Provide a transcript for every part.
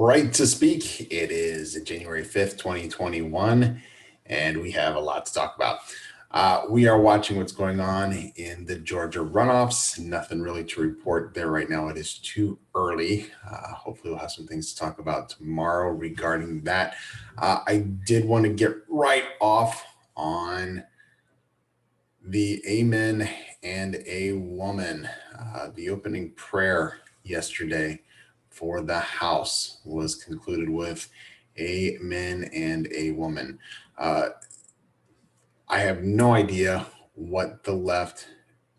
Right to speak. It is January 5th, 2021, and we have a lot to talk about. We are watching what's going on in the Georgia runoffs. Nothing really to report there right now. It is too early. Hopefully, we'll have some things to talk about tomorrow regarding that. I did want to get right off on the Amen and a Woman. The opening prayer yesterday for the House was concluded with Amen and a Woman. I have no idea what the left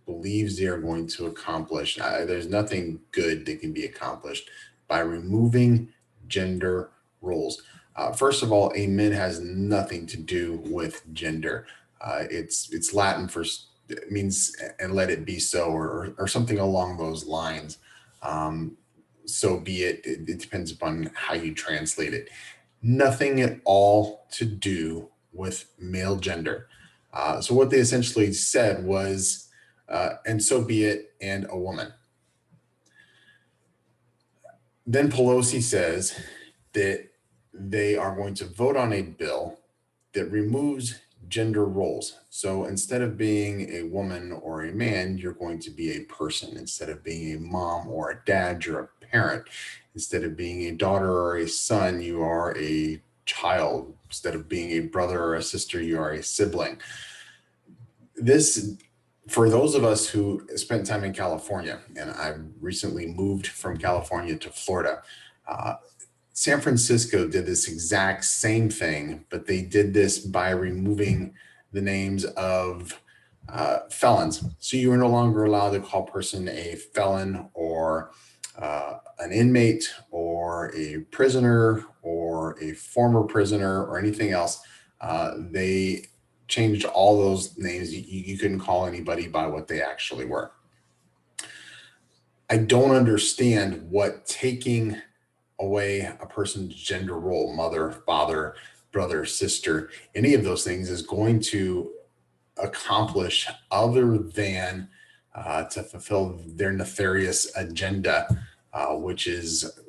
believes they are going to accomplish. There's nothing good that can be accomplished by removing gender roles. First of all, amen has nothing to do with gender. It's Latin for it means and let it be so, or something along those lines. So be it. It depends upon how you translate it. Nothing at all to do with male gender. So what they essentially said was, and so be it, and a woman. Then Pelosi says that they are going to vote on a bill that removes gender roles. So instead of being a woman or a man, you're going to be a person. Instead of being a mom or a dad, you're a parent. Instead of being a daughter or a son, you are a child. Instead of being a brother or a sister, you are a sibling. This, for those of us who spent time in California, and I recently moved from California to Florida, San Francisco did this exact same thing, but they did this by removing the names of felons. So you are no longer allowed to call a person a felon or an inmate or a prisoner or a former prisoner or anything else. They changed all those names. You couldn't call anybody by what they actually were. I don't understand what taking away a person's gender role, mother, father, brother, sister, any of those things is going to accomplish other than to fulfill their nefarious agenda, which is,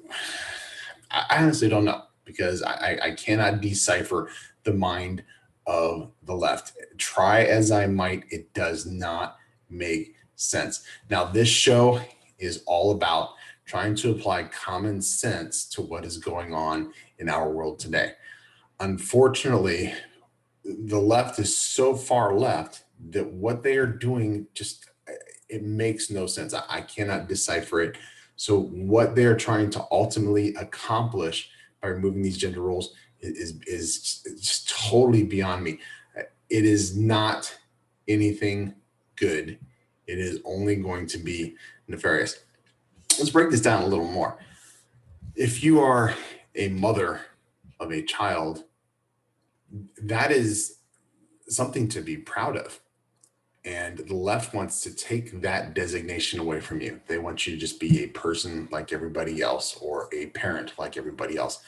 I honestly don't know, because I cannot decipher the mind of the left. Try as I might, it does not make sense. Now, this show is all about trying to apply common sense to what is going on in our world today. Unfortunately, the left is so far left that what they are doing just, it makes no sense. I cannot decipher it. So what they're trying to ultimately accomplish by removing these gender roles is just totally beyond me. It is not anything good. It is only going to be nefarious. Let's break this down a little more. If you are a mother of a child, that is something to be proud of. And the left wants to take that designation away from you. They want you to just be a person like everybody else or a parent like everybody else.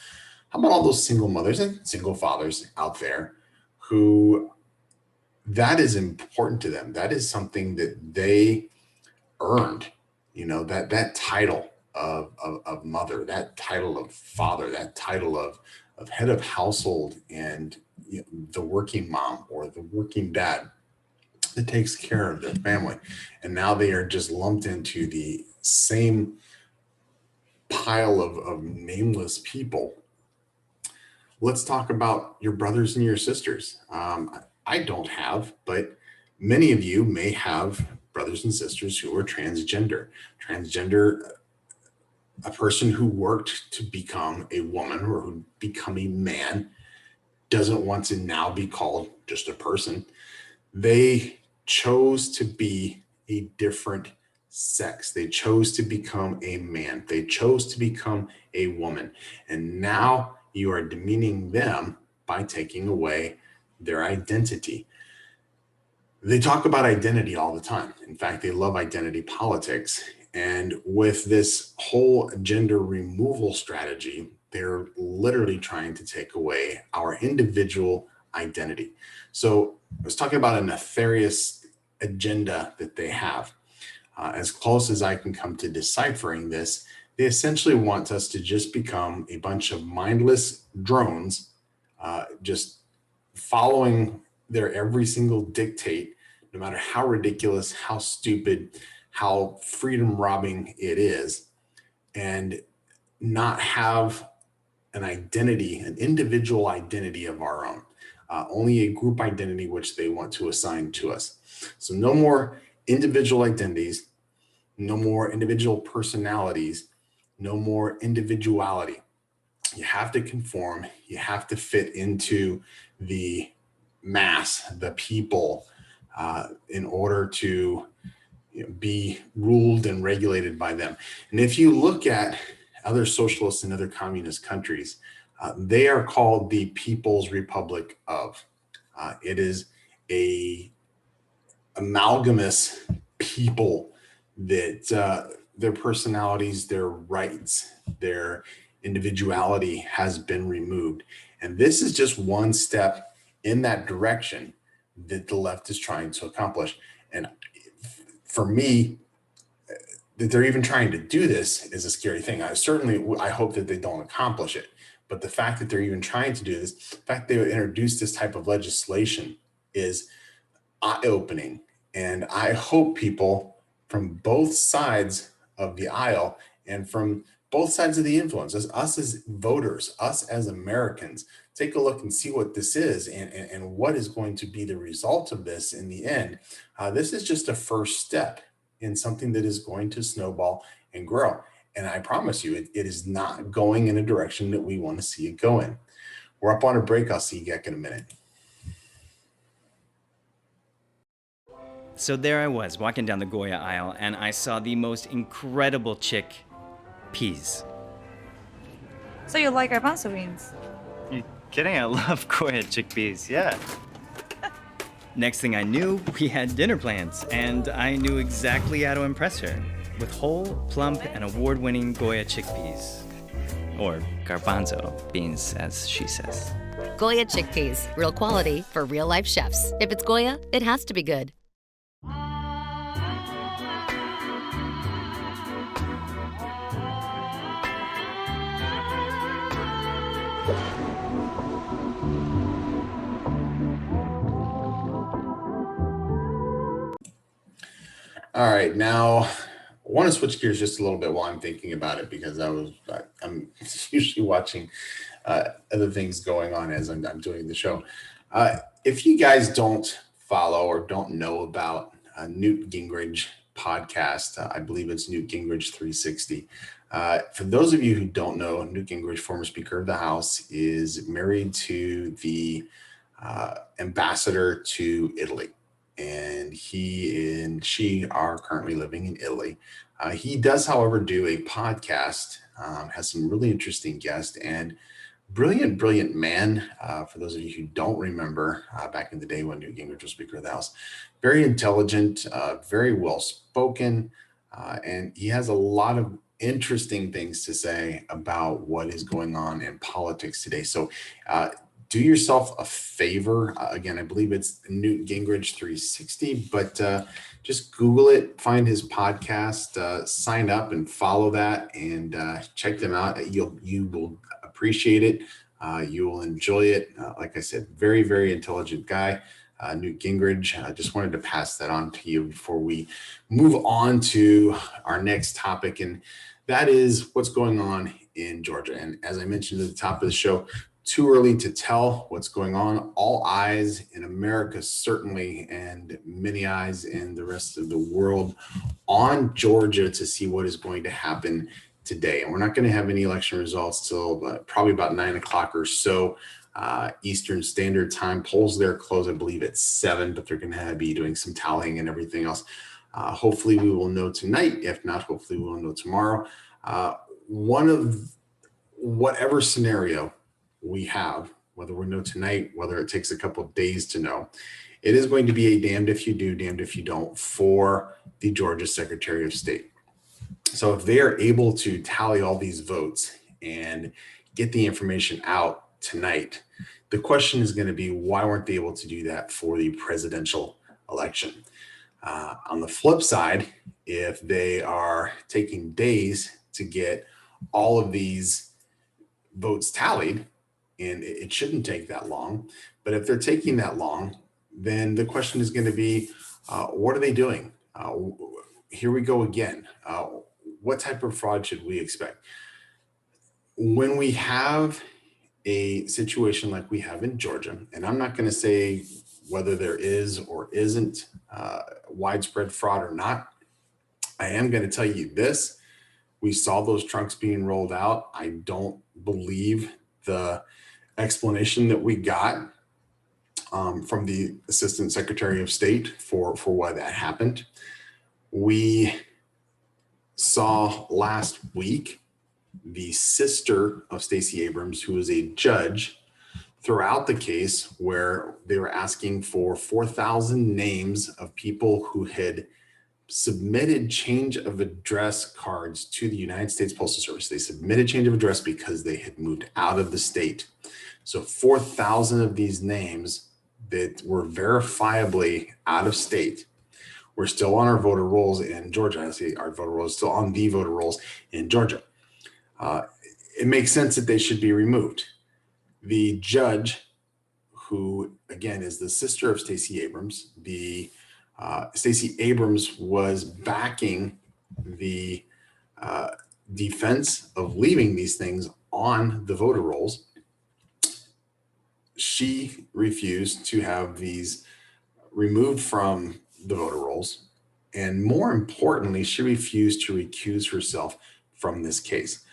How about all those single mothers and single fathers out there who that is important to them? That is something that they earned. You know, that title of mother, that title of father, that title of head of household, and the working mom or the working dad that takes care of their family. And now they are just lumped into the same pile of nameless people. Let's talk about your brothers and your sisters. I don't have, but many of you may have brothers and sisters who are transgender. Transgender, a person who worked to become a woman or who become a man, doesn't want to now be called just a person. They chose to be a different sex. They chose to become a man. They chose to become a woman. And now you are demeaning them by taking away their identity. They talk about identity all the time. In fact, they love identity politics. And with this whole gender removal strategy, they're literally trying to take away our individual identity. So I was talking about a nefarious agenda that they have. As close as I can come to deciphering this, They essentially want us to just become a bunch of mindless drones, just following their every single dictate, no matter how ridiculous, how stupid, how freedom robbing it is, and not have an identity, an individual identity of our own, only a group identity which they want to assign to us. So no more individual identities, no more individual personalities, no more individuality. You have to conform, you have to fit into the mass, the people, in order to be ruled and regulated by them. And if you look at other socialist and other communist countries, they are called the People's Republic of. It is a amalgamous people that their personalities, their rights, their individuality has been removed. And this is just one step in that direction that the left is trying to accomplish. And for me, that they're even trying to do this is a scary thing. I hope that they don't accomplish it. But the fact that they're even trying to do this, the fact they would introduce this type of legislation is eye-opening. And I hope people from both sides of the aisle and from both sides of the influence, us as voters, us as Americans, take a look and see what this is and what is going to be the result of this in the end. This is just a first step in something that is going to snowball and grow. And I promise you, it is not going in a direction that we want to see it go in. We're up on a break. I'll see you back in a minute. So there I was, walking down the Goya aisle, and I saw the most incredible chick peas. So you like garbanzo beans? You kidding? I love Goya chickpeas, yeah. Next thing I knew, we had dinner plans, and I knew exactly how to impress her with whole, plump, and award-winning Goya chickpeas. Or garbanzo beans, as she says. Goya chickpeas, real quality for real-life chefs. If it's Goya, it has to be good. All right, now I want to switch gears just a little bit while I'm thinking about it, because I'm usually watching other things going on as I'm doing the show. If you guys don't follow or don't know about Newt Gingrich podcast, I believe it's Newt Gingrich 360. For those of you who don't know, Newt Gingrich, former Speaker of the House, is married to the ambassador to Italy. And he and she are currently living in Italy. He does, however, do a podcast, has some really interesting guests, and brilliant man. For those of you who don't remember, back in the day when Newt Gingrich was Speaker of the House, very intelligent, very well spoken, and he has a lot of interesting things to say about what is going on in politics today. So do yourself a favor. Again, I believe it's Newt Gingrich 360, but just Google it, find his podcast, sign up and follow that, and check them out. You will appreciate it. You will enjoy it. Like I said, very intelligent guy, Newt Gingrich. I just wanted to pass that on to you before we move on to our next topic, and that is what's going on in Georgia. And as I mentioned at the top of the show, too early to tell what's going on. All eyes in America, certainly, and many eyes in the rest of the world on Georgia to see what is going to happen today. And we're not going to have any election results till probably about 9 o'clock or so Eastern Standard Time. Polls there close, I believe, at 7, but they're going to be doing some tallying and everything else. Hopefully we will know tonight. If not, hopefully we'll know tomorrow. One of whatever scenario we have, whether we know tonight, whether it takes a couple of days to know, it is going to be a damned if you do, damned if you don't for the Georgia Secretary of State. So if they are able to tally all these votes and get the information out tonight, the question is going to be, why weren't they able to do that for the presidential election? On the flip side, if they are taking days to get all of these votes tallied, and it shouldn't take that long. But if they're taking that long, then the question is going to be, what are they doing? Here we go again. What type of fraud should we expect? When we have a situation like we have in Georgia, and I'm not going to say whether there is or isn't widespread fraud or not, I am going to tell you this. We saw those trunks being rolled out. I don't believe the explanation that we got from the Assistant Secretary of State for why that happened. We saw last week the sister of Stacey Abrams, who is a judge, throughout the case where they were asking for 4,000 names of people who had submitted change of address cards to the United States Postal Service. They submitted change of address because they had moved out of the state. So 4,000 of these names that were verifiably out of state were still on our voter rolls in Georgia. I say our voter rolls still on the voter rolls in Georgia. It makes sense that they should be removed. The judge, who again is the sister of Stacey Abrams, Stacey Abrams was backing the defense of leaving these things on the voter rolls. She refused to have these removed from the voter rolls. And more importantly, she refused to recuse herself from this case.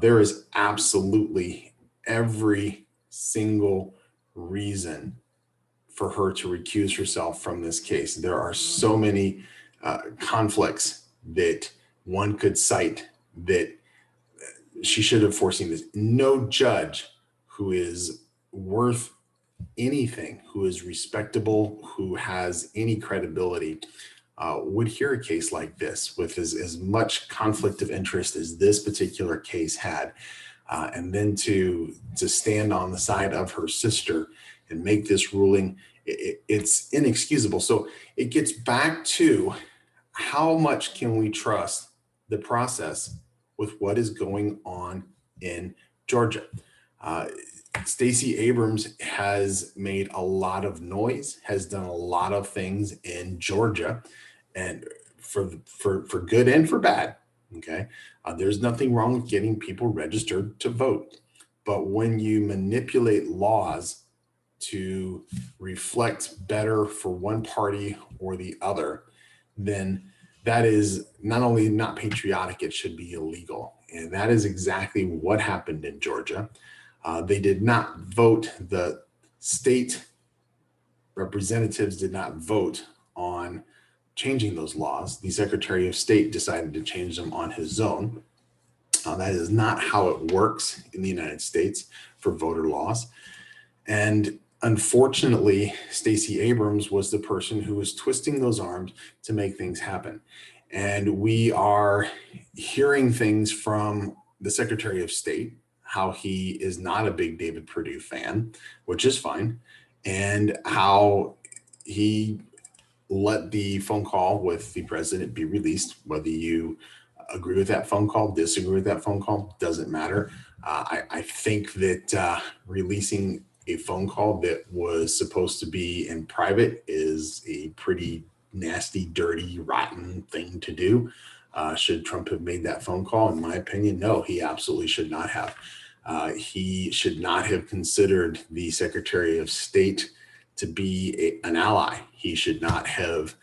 There is absolutely every single reason for her to recuse herself from this case. There are so many conflicts that one could cite that she should have foreseen this. No judge who is worth anything, who is respectable, who has any credibility, would hear a case like this with as much conflict of interest as this particular case had. And then to stand on the side of her sister and make this ruling, it's inexcusable. So it gets back to how much can we trust the process with what is going on in Georgia. Stacey Abrams has made a lot of noise, has done a lot of things in Georgia, and for good and for bad. Okay, there's nothing wrong with getting people registered to vote, but when you manipulate laws to reflect better for one party or the other, then that is not only not patriotic, it should be illegal. And that is exactly what happened in Georgia. They did not vote, the state representatives did not vote on changing those laws. The Secretary of State decided to change them on his own. That is not how it works in the United States for voter laws. And unfortunately, Stacey Abrams was the person who was twisting those arms to make things happen. And we are hearing things from the Secretary of State, how he is not a big David Perdue fan, which is fine, and how he let the phone call with the president be released. Whether you agree with that phone call, disagree with that phone call, doesn't matter. I think that releasing a phone call that was supposed to be in private is a pretty nasty, dirty, rotten thing to do. Should Trump have made that phone call? In my opinion, no, he absolutely should not have. He should not have considered the Secretary of State to be an ally. He should not have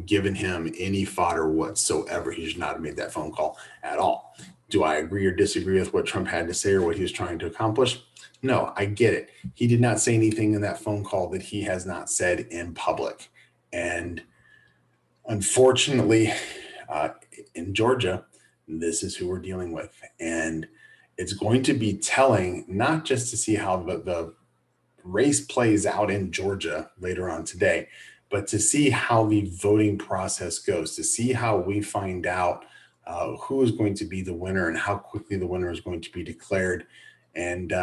given him any fodder whatsoever. He should not have made that phone call at all. Do I agree or disagree with what Trump had to say or what he was trying to accomplish? No, I get it. He did not say anything in that phone call that he has not said in public. And unfortunately, in Georgia, this is who we're dealing with. And it's going to be telling, not just to see how the race plays out in Georgia later on today, but to see how the voting process goes, to see how we find out who is going to be the winner and how quickly the winner is going to be declared, and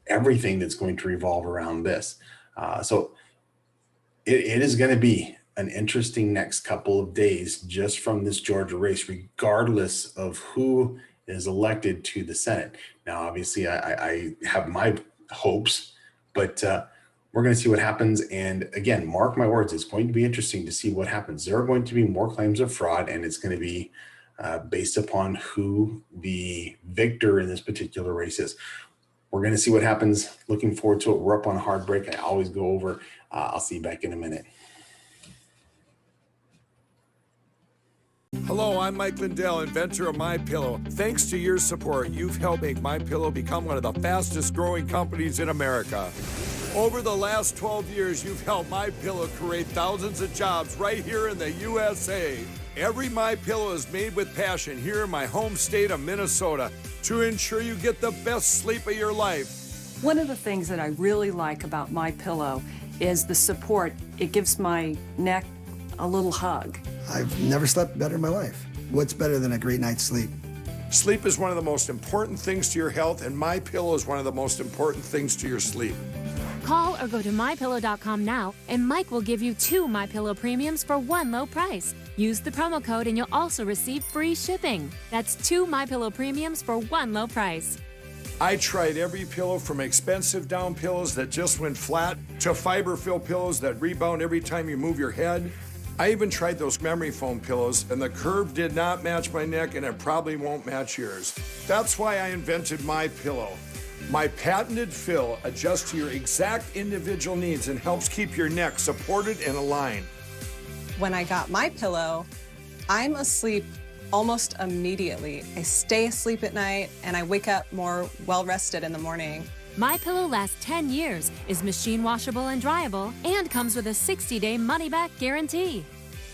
everything that's going to revolve around this. So it is going to be an interesting next couple of days just from this Georgia race, regardless of who is elected to the Senate. Now, obviously, I have my hopes, but we're going to see what happens. And again, mark my words, it's going to be interesting to see what happens. There are going to be more claims of fraud, and it's going to be based upon who the victor in this particular race is. We're going to see what happens. Looking forward to it. We're up on a hard break. I always go over. I'll see you back in a minute. Hello, I'm Mike Lindell, inventor of MyPillow. Thanks to your support, you've helped make MyPillow become one of the fastest growing companies in America. Over the last 12 years, you've helped MyPillow create thousands of jobs right here in the USA. Every MyPillow is made with passion here in my home state of Minnesota to ensure you get the best sleep of your life. One of the things that I really like about MyPillow is the support. It gives my neck a little hug. I've never slept better in my life. What's better than a great night's sleep? Sleep is one of the most important things to your health, and MyPillow is one of the most important things to your sleep. Call or go to mypillow.com now, and Mike will give you 2 MyPillow premiums for one low price. Use the promo code and you'll also receive free shipping. That's 2 MyPillow premiums for one low price. I tried every pillow from expensive down pillows that just went flat to fiber-filled pillows that rebound every time you move your head. I even tried those memory foam pillows, and the curve did not match my neck, and it probably won't match yours. That's why I invented MyPillow. My patented fill adjusts to your exact individual needs and helps keep your neck supported and aligned. When I got MyPillow, I'm asleep almost immediately. I stay asleep at night, and I wake up more well-rested in the morning. MyPillow lasts 10 years, is machine washable and dryable, and comes with a 60-day money-back guarantee.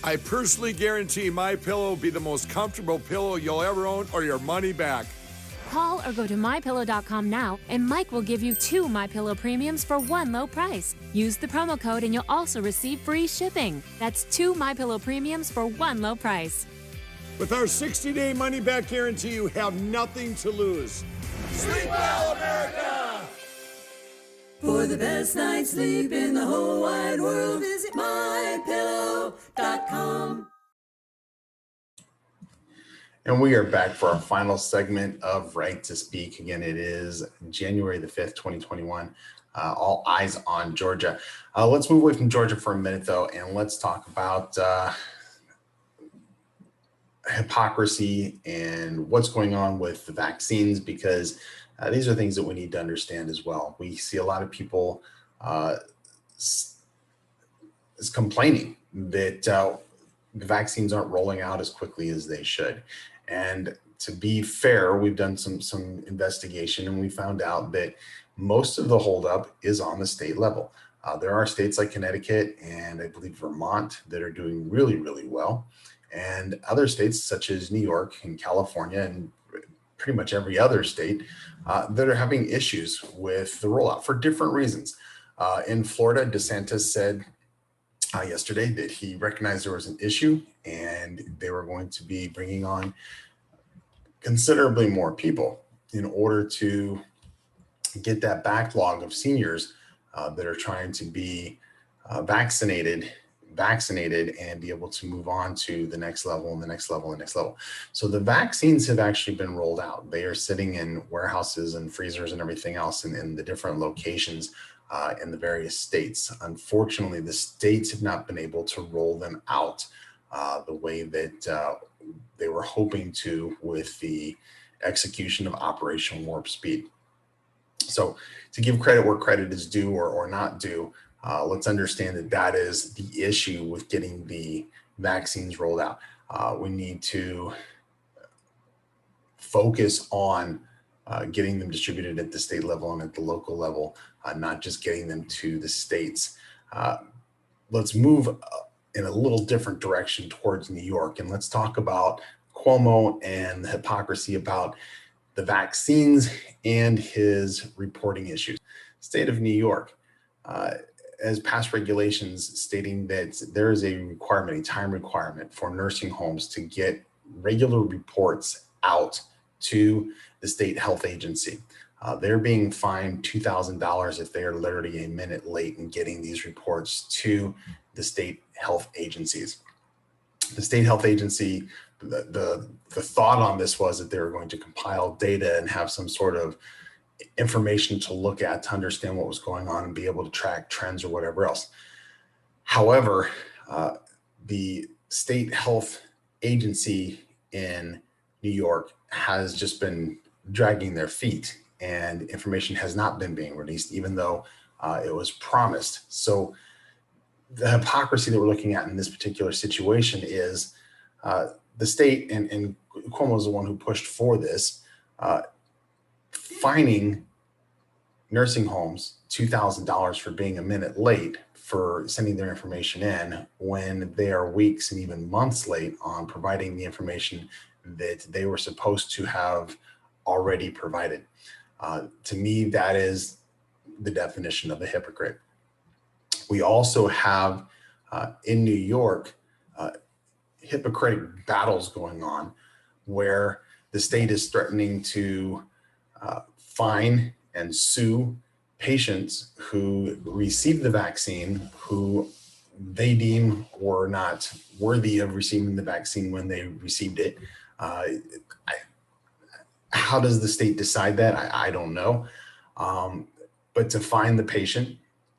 I personally guarantee MyPillow will be the most comfortable pillow you'll ever own or your money back. Call or go to mypillow.com now, and Mike will give you 2 MyPillow premiums for one low price. Use the promo code and you'll also receive free shipping. That's 2 MyPillow premiums for one low price. With our 60-day money-back guarantee, you have nothing to lose. Sleep well, America! For the best night's sleep in the whole wide world, visit mypillow.com. And we are back for our final segment of Right to Speak. Again, it is January the 5th, 2021. All eyes on Georgia. Let's move away from Georgia for a minute, though, and let's talk about hypocrisy and what's going on with the vaccines, because these are things that we need to understand as well. We see a lot of people is complaining that the vaccines aren't rolling out as quickly as they should. And to be fair, we've done some investigation, and we found out that most of the holdup is on the state level. There are states like Connecticut and I believe Vermont that are doing really, really well. And other states such as New York and California and pretty much every other state that are having issues with the rollout for different reasons. In Florida, DeSantis said yesterday that he recognized there was an issue and they were going to be bringing on considerably more people in order to get that backlog of seniors that are trying to be vaccinated and be able to move on to the next level and the next level and the next level. So the vaccines have actually been rolled out. They are sitting in warehouses and freezers and everything else in the different locations in the various states. Unfortunately, the states have not been able to roll them out the way that they were hoping to with the execution of Operation Warp Speed. So to give credit where credit is due or not due, let's understand that that is the issue with getting the vaccines rolled out. We need to focus on getting them distributed at the state level and at the local level, not just getting them to the states. Let's move in a little different direction towards New York, and let's talk about Cuomo and the hypocrisy about the vaccines and his reporting issues. State of New York has passed regulations stating that there is a requirement, a time requirement for nursing homes to get regular reports out to the state health agency. They're being fined $2,000 if they are literally a minute late in getting these reports to the state health agencies. The state health agency, the thought on this was that they were going to compile data and have some sort of information to look at to understand what was going on and be able to track trends or whatever else. However, the state health agency in New York has just been dragging their feet, and information has not been being released, even though it was promised. So the hypocrisy that we're looking at in this particular situation is the state, and Cuomo is the one who pushed for this, fining nursing homes $2,000 for being a minute late for sending their information in when they are weeks and even months late on providing the information that they were supposed to have already provided. To me, that is the definition of a hypocrite. We also have in New York Hippocratic battles going on where the state is threatening to fine and sue patients who received the vaccine who they deem were not worthy of receiving the vaccine when they received it. How does the state decide that? I don't know. But to fine the patient,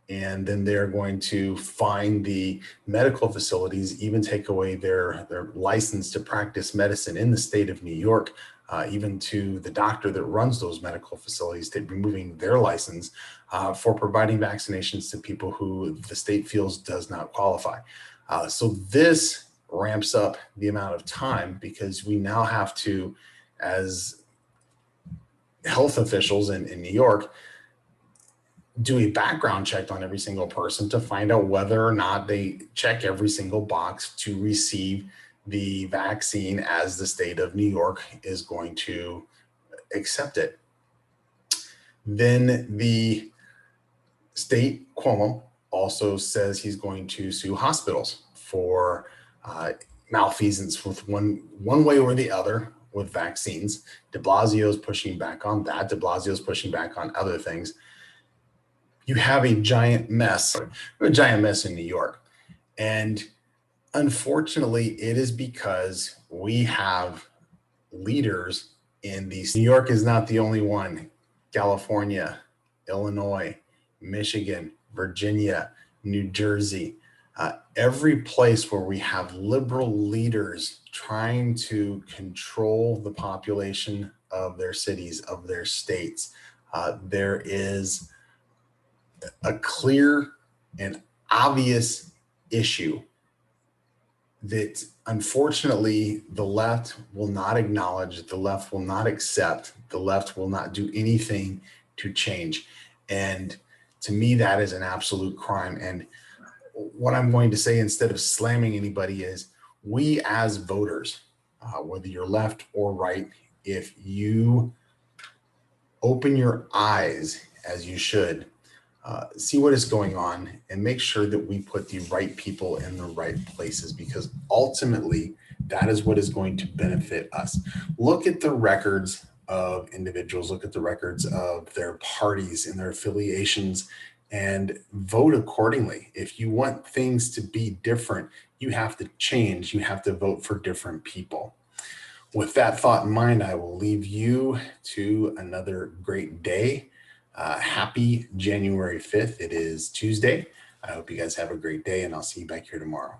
and then they're going to fine the medical facilities, even take away their license to practice medicine in the state of New York, even to the doctor that runs those medical facilities, they're removing their license for providing vaccinations to people who the state feels does not qualify. So this ramps up the amount of time because we now have to, as health officials in New York, do a background check on every single person to find out whether or not they check every single box to receive the vaccine as the state of New York is going to accept it. Then the state, Cuomo, also says he's going to sue hospitals for malfeasance with one way or the other with vaccines. De Blasio's pushing back on that. De Blasio's pushing back on other things. You have a giant mess in New York. And unfortunately, it is because we have leaders in these. New York is not the only one. California, Illinois, Michigan, Virginia, New Jersey, every place where we have liberal leaders trying to control the population of their cities, of their states, there is a clear and obvious issue that unfortunately the left will not acknowledge, the left will not accept, the left will not do anything to change. And to me, that is an absolute crime. And what I'm going to say, instead of slamming anybody, is we as voters, whether you're left or right, if you open your eyes as you should, see what is going on and make sure that we put the right people in the right places, because ultimately that is what is going to benefit us. Look at the records of individuals, look at the records of their parties and their affiliations, and vote accordingly. If you want things to be different, you have to change, you have to vote for different people. With that thought in mind, I will leave you to another great day. Happy January 5th. It is Tuesday. I hope you guys have a great day, and I'll see you back here tomorrow.